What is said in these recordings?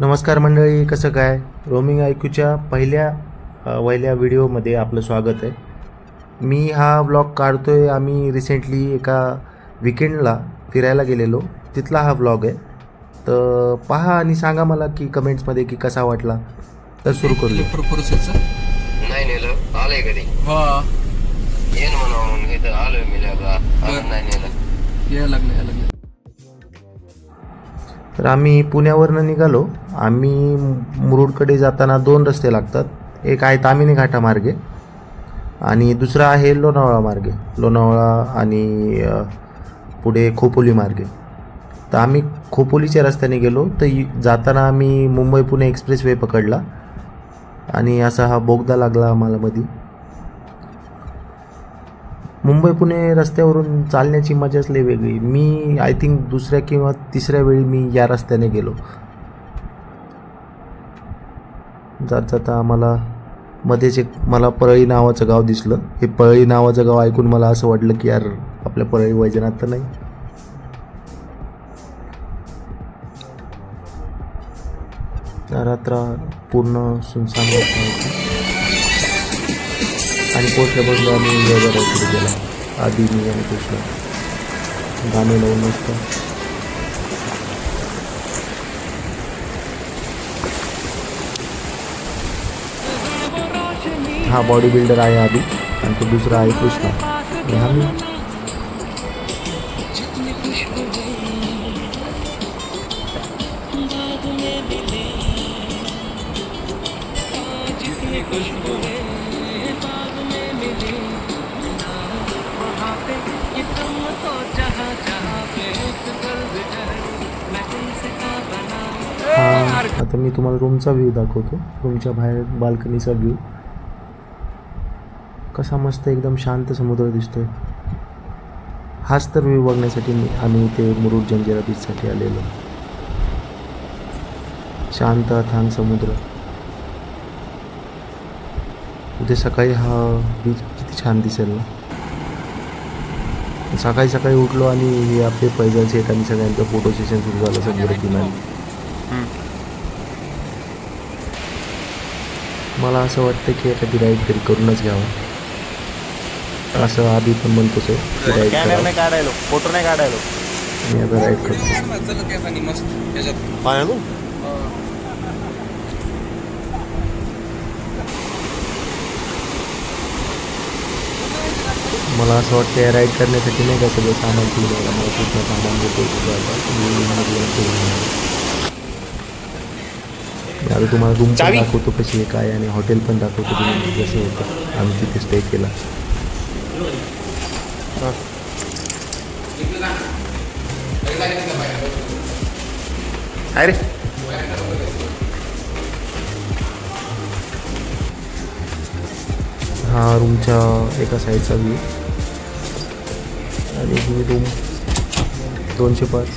नमस्कार मंडळी, कसं काय? रोमिंग ऐकूच्या पहिल्या व्हिडिओमध्ये आपलं स्वागत आहे. मी हा व्लॉग काढतो आहे. आम्ही रिसेंटली एका विकेंडला फिरायला गेलेलो, तिथला हा व्लॉग आहे. तर पहा आणि सांगा मला की कमेंट्समध्ये की कसा वाटला. तर सुरू करूया. नाही नेलं आलंय कधी हा येन म्हणून इथं आलोय मी अजून नाही नेलं. यायला लागलं तर आम्ही पुण्यावरनं निघालो. आम्ही मुरुडकडे जाताना दोन रस्ते लागतात. एक आहे तामिनी घाटा मार्गे आणि दुसरा आहे लोणावळा मार्गे, लोणावळा आणि पुढे खोपोली मार्गे. तर आम्ही खोपोलीच्या रस्त्याने गेलो. तर जाताना आम्ही मुंबई पुणे एक्सप्रेसवे पकडला आणि असा हा बोगदा लागला आम्हाला मध्ये. मुंबई पुणे रस्त्यावरून चालण्याची मजाच लई वेगळी. मी आय थिंक दुसऱ्या किंवा तिसऱ्या वेळी मी या रस्त्याने गेलो. जाता आम्हाला मध्येच एक मला परळी नावाचं गाव दिसलं. हे परळी नावाचं गाव ऐकून मला असं वाटलं की यार आपल्या परळी वैजनाथ तर नाही. रात्र पूर्ण सुनसान होती आणि पोचल्या आम्ही वेगळं सुरू केला. आधी मी आणि कृष्णा गाणे लावून मस्त. हा बॉडी बिल्डर आहे आधी आणि तो दुसरा आहे कृष्णा आणि हा मी. आता मी तुम्हाला रूमचा व्ह्यू दाखवतो. रूमच्या बाहेर बाल्कनीचा व्ह्यू कसा मस्त एकदम शांत समुद्र दिसतोय. हाच तर व्ह्यू बघण्यासाठी आम्ही इथे मुरुड जंजिरा बीचसाठी आलेलो. शांत अथांग समुद्र. उद्या सकाळी हा बीच किती छान दिसेल ना. सकाळी उठलो आणि हे आपले पैदल सेट आणि सगळ्यांचं फोटो सेशन सुरू झालं समुद्र किनारी. मला असं वाटतं की एखादी राईड तरी करूनच घ्यावं असं आधी पण म्हणतो की राईड नाही काढायलो, फोटो नाही काढायलो. मी आता राईड करतो. मला असं वाटतं या राईड करण्यासाठी नाही का सगळं सामान ठेवलं. मला कुठलं सामान देतो आता तुम्हाला रूम पण दाखवतो कशी आहे काय आणि हॉटेल पण दाखवतो तुम्ही कसं होतं. आम्ही तिथे स्टे केला. अरे हा रूमच्या एका साईडचा व्ह्यू आणि ही रूम 205.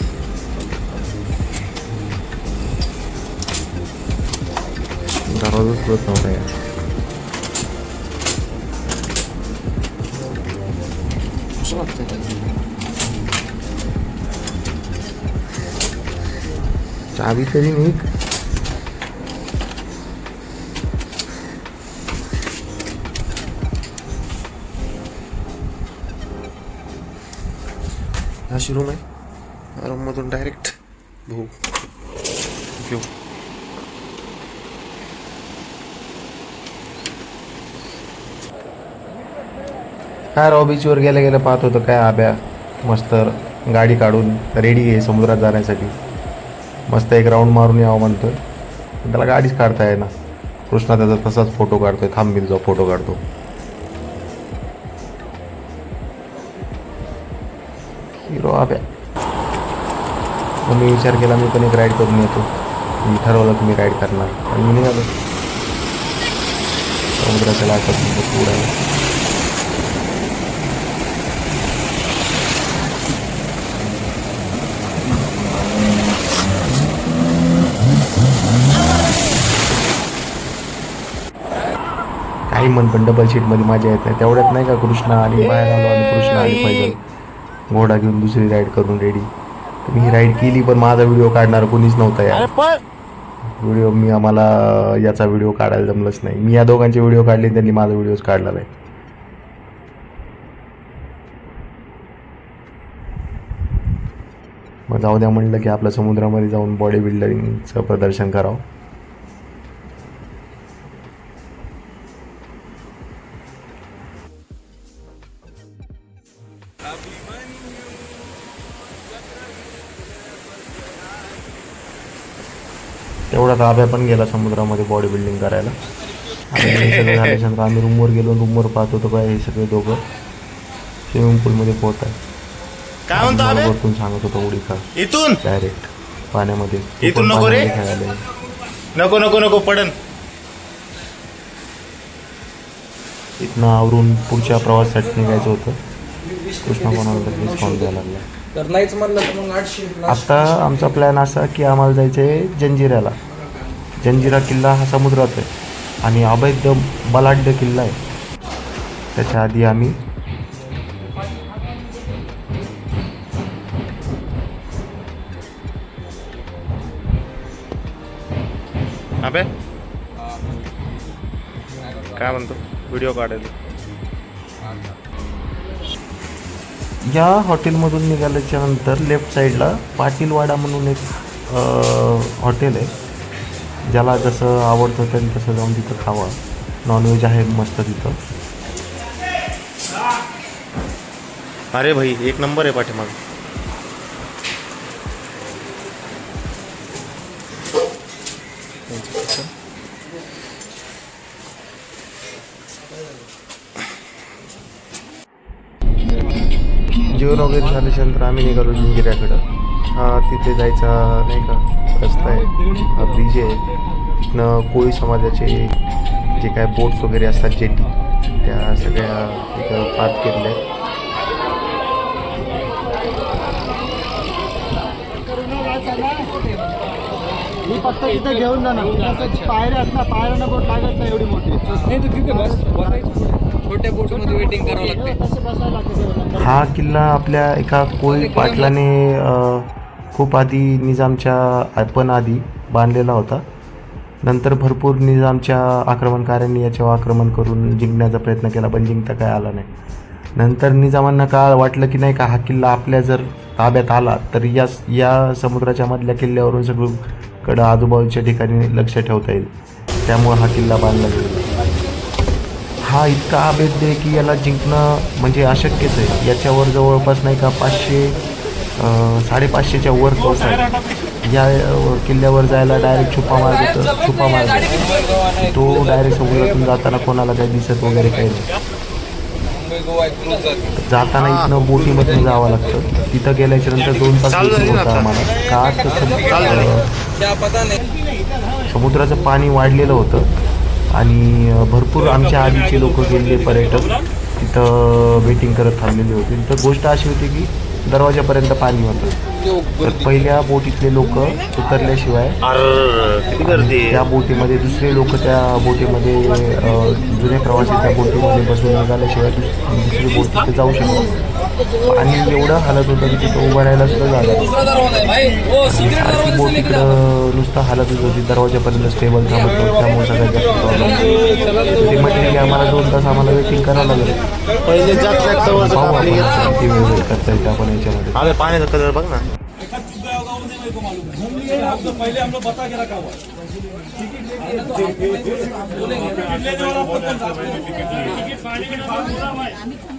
दरवाजाच खुलत नव्हता यार. चावी तरी निघ. अशी रूम आहे. रूममधून डायरेक्ट घेऊ. काय राव, बीचवर गेल्या पाहत होतं काय आब्या मस्त गाडी काढून रेडी आहे समुद्रात जाण्यासाठी. मस्त एक राऊंड मारून यावं म्हणतोय. त्याला गाडीच काढता येईना. कृष्णा त्याचा तसाच फोटो काढतोय. थांब मी जाऊ फोटो काढतो. हिरो आब्या. मी विचार केला मी पण एक राईड करून येतो. मी ठरवलं की मी राईड करणार आणि मी निघालो समुद्राच्या लाटात उडायला. काही म्हण पण डबल शीटमध्ये मजा येत नाही. तेवढ्यात नाही का कृष्णा आणि बाहेर आलो आणि कृष्णा आणि फैजल घोडा घेऊन दुसरी राईड करून रेडी. मी ही राईड केली पण माझा व्हिडिओ काढणार कोणीच नव्हता यार. आम्हाला याचा व्हिडिओ काढायला जमलंच नाही. मी या दोघांचे व्हिडिओ काढले, त्यांनी माझा व्हिडिओच काढला नाही. मग जाऊ द्या म्हणलं की आपलं समुद्रामध्ये जाऊन बॉडी बिल्डिंगचं प्रदर्शन करावं. तेवढा ताब्या पण गेला समुद्रामध्ये बॉडी बिल्डिंग करायला. आणि हे सगळं झाल्यानंतर आम्ही रूमवर गेलो. रूमवर पाहत होतो काय हे सगळे दोघं स्विमिंग पूलमध्ये पोहत आहे. काय म्हणतो अबे? वरतून सांगत होतो उडी का इथून डायरेक्ट पाण्यामध्ये. इथून नको रे. खेळायला नको नको नको पडन. इथनं आवरून पुढच्या प्रवासासाठी निघायचं होतं. कृष्णा कोणाला रिस्पॉन्स द्यायला लागला. तर नाहीच म्हणलं तर मग 800. आता आमचा प्लॅन असा की आम्हाला जायचं आहे जंजिऱ्याला. जंजिरा किल्ला हा समुद्रात आहे आणि अवैध बलाढ्य किल्ला आहे. त्याच्या आधी आम्ही अबे काय म्हणतो व्हिडिओ काढायला. या हॉटेलमधून निघाल्याच्या नंतर लेफ्ट साईडला पाटीलवाडा म्हणून एक हॉटेल आहे. ज्याला जसं आवडतं त्यांनी तसं जाऊन तिथं खावा. नॉनव्हेज आहे मस्त तिथं. अरे भाई एक नंबर आहे पाठीमाग. जेवण वगैरे झाल्याच्यानंतर आम्ही निघालो जंजिऱ्याकडं. हा तिथे जायचा नाही का रस्ता आहे, हा ब्रिज आहे. तिथनं कोळी समाजाचे जे काय बोट्स वगैरे असतात जेटी, त्या सगळ्या इथं पार्क केलेल्या आहेत. मी फक्त इथे घेऊन जाणार. पायऱ्या आहेत ना, पायऱ्यांना बोट लागत नाही एवढी मोठी. नाही तर तिथे बस छोट्या बोटमध्ये वेटिंग करावं लागते. तसं बसायला लागतं. हा किल्ला आपल्या एका कोळी पाटलाने खूप आधी निजामच्या पण आधी बांधलेला होता. नंतर भरपूर निजामच्या आक्रमणकाऱ्यांनी याच्यावर आक्रमण करून जिंकण्याचा प्रयत्न केला, पण जिंकता काय आला नाही. नंतर निजामांना काळ वाटलं की नाही का हा किल्ला आपल्या जर ताब्यात आला तर या समुद्राच्या मधल्या किल्ल्यावरून सगळीकडं आजूबाजूच्या ठिकाणी लक्ष ठेवता येईल. त्यामुळे हा किल्ला बांधला गेला. हा इतका अभेद्य आहे की याला जिंकणं म्हणजे अशक्यच आहे. याच्यावर जवळपास नाही का 500-550च्या वर पाऊस आहे. या किल्ल्यावर जायला डायरेक्ट छुपा मार्ग तो डायरेक्ट समुद्रातून जाताना कोणाला काही दिसत वगैरे काही नाही. जाताना इथनं बोटीमधून जावं लागतं. तिथं गेल्याच्या नंतर 2 तास होता आम्हाला. का तर समुद्राचं पाणी वाढलेलं होतं आणि भरपूर आमच्या आधीचे लोक गेलेले पर्यटक तिथं वेटिंग करत थांबलेले होते. तर गोष्ट अशी होती की दरवाजापर्यंत पाणी होतं. तर पहिल्या बोटीतले लोक उतरल्याशिवाय किती गर्दी आहे. त्या बोटीमध्ये दुसरे लोक त्या बोटीमध्ये जुने प्रवासी त्या बोटीमध्ये बसून निघाल्याशिवाय दुसरी बोट तिथे जाऊ शकतात. आणि एवढं हालत होतं की तिथं उभं राहायला सुद्धा जागा सारखी बोट इकडं नुसतं हालतच होती. दरवाजापर्यंत स्टेबल थांबत होतं. त्यामुळे सगळ्यात जास्त प्रॉब्लेम ते म्हटले की आम्हाला 2 तास आम्हाला वेटिंग करावं लागेल. पहिले किती वेळ वेट करता येते आपण याच्यामध्ये. अबे पाण्याचा कलर बघ ना. पहले हम लोग बता के रखा हुआ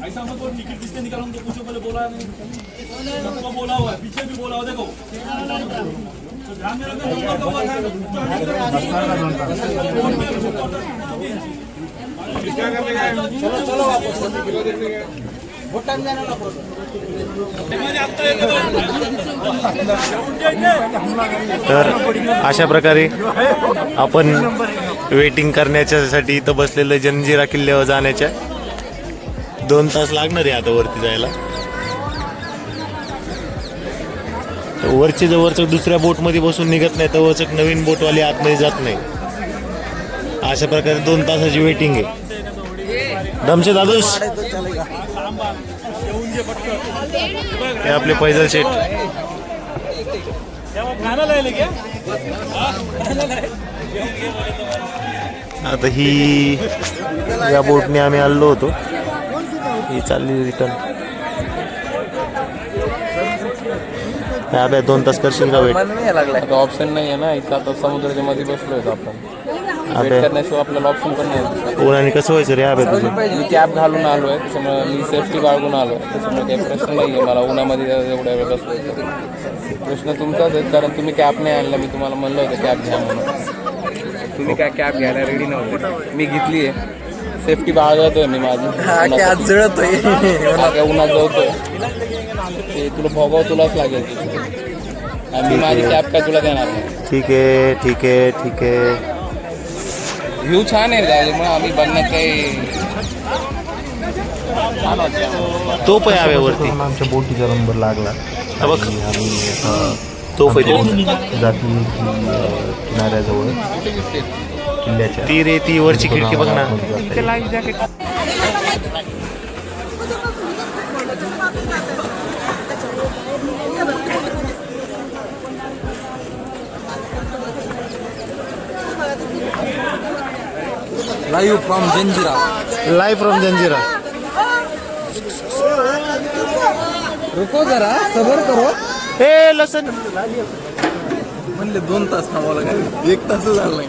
ऐसा मत टिकट किसने निकाला उनको पूछो. पहले बोला नहीं, सबको बोला हुआ है, पीछे भी बोला हुआ. देखो तो ध्यान में रखना. नंबर का हुआ तर अशा प्रकारे आपण वेटिंग करण्याच्यासाठी इथं बसलेलं जंजिरा किल्ल्यावर जाण्याच्या 2 तास लागणार आहे आता वरती जायला. वरचे जवळचं दुसऱ्या बोटमध्ये बसून निघत नाही, तवरच नवीन बोटवाली आतमध्ये जात नाही. अशा प्रकारे 2 तासाची वेटिंग आहे. दमशे दादूस हे आपले पैजल शेठ. आता ही या बोटने आम्ही आलो होतो, ही चालली रिटर्न. अभ्या 2 तास करशील का वेट? आता ऑप्शन नाही आहे ना इथं, आता समुद्राच्या मध्ये बसलोय आपण. वेट करण्याशिवाय आपल्याला ऑप्शन पण नाही. उन्हाने कसं व्हायचं रे अभ्या तुझं? मी कॅब घालून आलो आहे, त्याच्यामुळे मी सेफ्टी बाळगून आलो आहे, त्याच्यामुळे काही प्रश्न नाही आहे मला उन्हामध्ये एवढ्या वेळ बसलो. प्रश्न तुमचाच आहे, कारण तुम्ही कॅब नाही आणला. मी तुम्हाला म्हणलं होतं कॅब घ्या म्हणून, तुम्ही काय कॅब घ्यायला रेडी नव्हते. मी घेतली आहे, सेफ्टी बाळगतोय मी माझी. जळतोय उन्हात जळतोय, ते तुला भोगावं तुलाच लागेल. आणि मी माझी कॅब काय तुला देणार नाही. ठीक आहे ठीक आहे ठीक आहे. व्ह्यू छान आहे त्याच्यामुळे आम्ही बघण्यात काही तोफ आहे आव्यावरती. आमच्या बोटीचा नंबर लागला. हा बघ, आणि आम्ही तोफ आहे जाती किनाऱ्याजवळ किल्ल्याच्या ती रे, ती वरची खिडकी बघ ना. Live from Janjira. Live from Janjira. रुको जरा सबर करो. हे लसन म्हणले 2 तास थांबावं लागेल, 1 तास झाला नाही.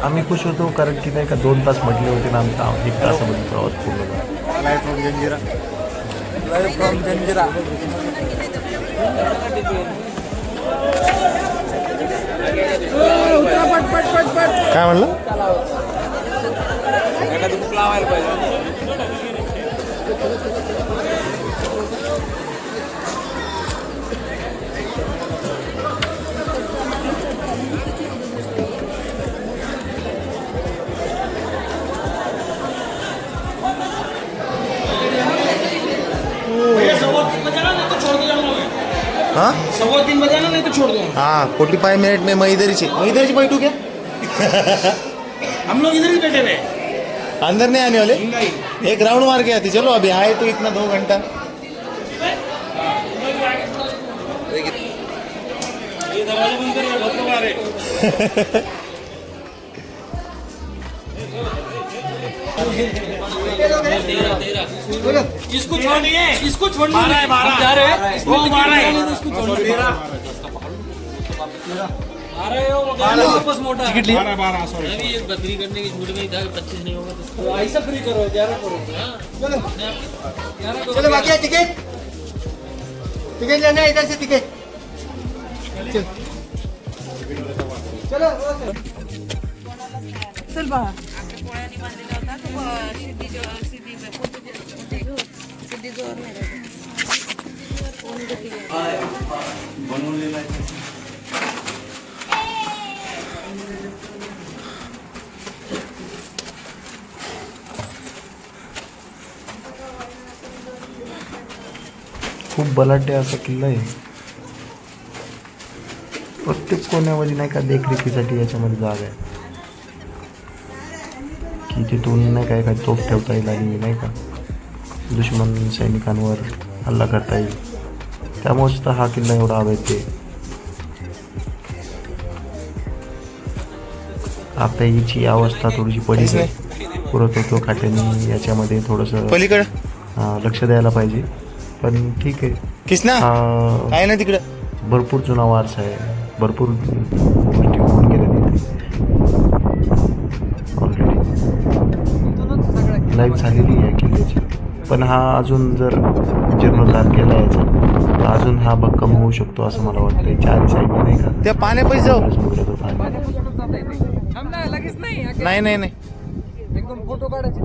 आम्ही खुश होतो, कारण की नाही का 2 तास म्हटले होते ना, आमचा 1 तासामध्ये प्रवास पूर्ण झाला. Live from Janjira. काय म्हणलं? लावायला पाहिजे. हाँ 3:15 बजे आना, नहीं तो छोड़ दो. हाँ 45 मिनट में मैं इधर ही बैठू क्या? हम लोग इधर ही बैठे हुए. अंदर नहीं आने वाले. एक राउंड मार के आती. चलो अभी आए तो इतना 2 घंटा. ये दरवाजा बंद करिए, बहुत लोग आ रहे. इसको छोड़िए, इसको छोड़िए. हम जा रहे हैं. वो मारा है. इसको छोड़िए. आ रहे हो वापस मोटा. टिकट लिया. 12 सॉरी. अभी एक बकरी करने की छूट गई था, 25 नहीं होगा तो ऐसा फ्री करो, 11 करो. चलो चलो बाकी है टिकट, टिकट लेना है इधर से टिकट. चलो चल बा. खूप बलाढ्य असा किल्ला आहे. प्रत्येक कोण्यामध्ये नाही का देखरेखीसाठी याच्यामध्ये जागा आहे, की तिथून नाही काय काय तोफ ठेवता येईल आणि नाही का दुश्मन सैनिकांवर हल्ला करता येईल. त्यामुळेच तर हा किल्ला एवढा अवैध आहे. आता हिची अवस्था थोडीशी पडीक आहे. पुरातत्व खात्याने याच्यामध्ये थोडंसं पलीकडे लक्ष द्यायला पाहिजे. पण ठीक आहे, किसना आहे ना तिकडं. भरपूर जुना वारसा आहे, भरपूर गोष्टी होऊन गेल्या ऑलरेडी. लाईफ झालेली आहे किल्ल्याची, पण हा अजून जर जीर्णोद्धार केला याचा तर अजून हा भक्कम होऊ शकतो असं मला वाटतं. चारी साईडने नाही का त्या पाण्यापाशी जाऊ. समुद्राचं पाणी. लगेच नाही नाही नाही. एकदम फोटो काढायचे.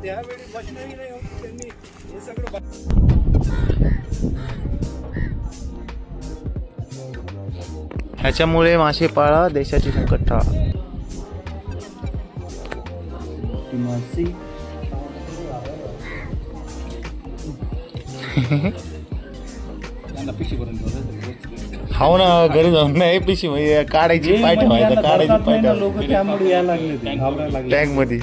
त्यावेळी बसणारही नाही होती त्यांनी हे सगळं. ह्याच्यामुळे मासे पाळा, देशाची संकट टाळा. हाव ना घरी जाऊन नाही पिशी म्हणजे काढायची पाय ठेवायचा काढायची पाय ठेवायचा लोक त्यामुळे यायला लागले ते घाबरायला लागले टँक मध्ये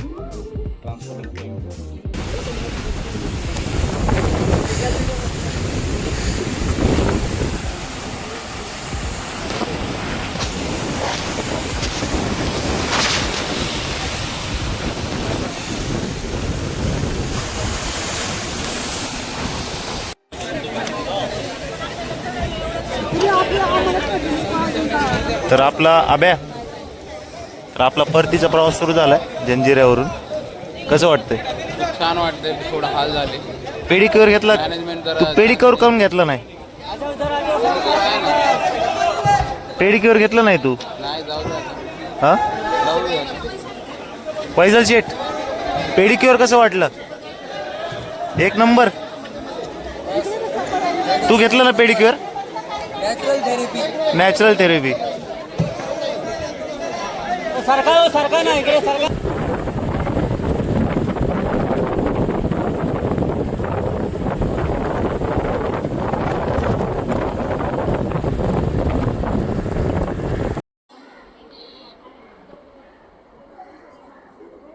तर आपला परतीचा प्रवास सुरू झालाय जंजिऱ्यावरून कसं वाटतंय खूप छान वाटतंय थोडं हाल झाले पेडिक्युअर घेतला मॅनेजमेंट तू जरा पेडिक्युअर काऊन घेतला नाही पेडिक्युअर घेतलं नाही तू नाही जाऊ दे हा जाऊ दे पैजल शेठ पेडिक्युअर कसं वाटलं एक नंबर तू घेतलं ना पेडिक्युअर नॅचरल थेरपी सरकार नाही इकडे सरकार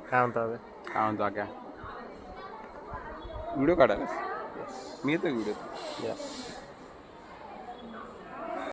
काय म्हणतो अबे? काय म्हणतो काय व्हिडिओ काढायला मी येतो व्हिडिओ